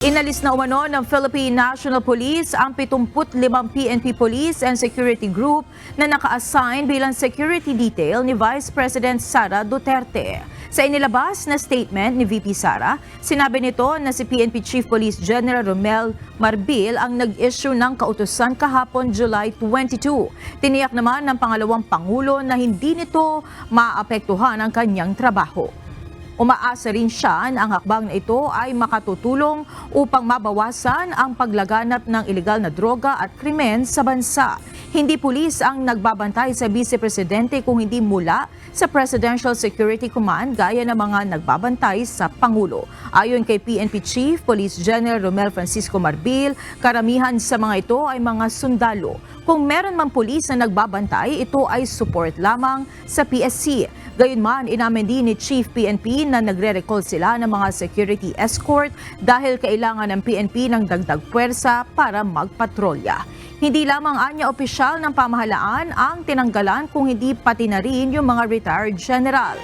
Inalis na umano ng Philippine National Police ang 75 PNP Police and Security Group na naka-assign bilang security detail ni Vice President Sara Duterte. Sa inilabas na statement ni VP Sara, sinabi nito na si PNP Chief Police General Romel Marbil ang nag-issue ng kautusan kahapon July 22. Tiniyak naman ng pangalawang Pangulo na hindi nito maapektuhan ang kanyang trabaho. Umaasa rin siya na ang hakbang na ito ay makatutulong upang mabawasan ang paglaganap ng ilegal na droga at krimen sa bansa. Hindi pulis ang nagbabantay sa Vice Presidente kung hindi mula sa Presidential Security Command gaya ng mga nagbabantay sa Pangulo. Ayon kay PNP Chief Police General Romel Francisco Marbil, karamihan sa mga ito ay mga sundalo. Kung meron mang pulis na nagbabantay, ito ay support lamang sa PSC. Gayunman, inamin din ni Chief PNP na nagre-recall sila ng mga security escort dahil kailangan ng PNP ng dagdag puwersa para magpatrolya. Hindi lamang anya opisyal ng pamahalaan ang tinanggalan kung hindi pati na rin yung mga retired general.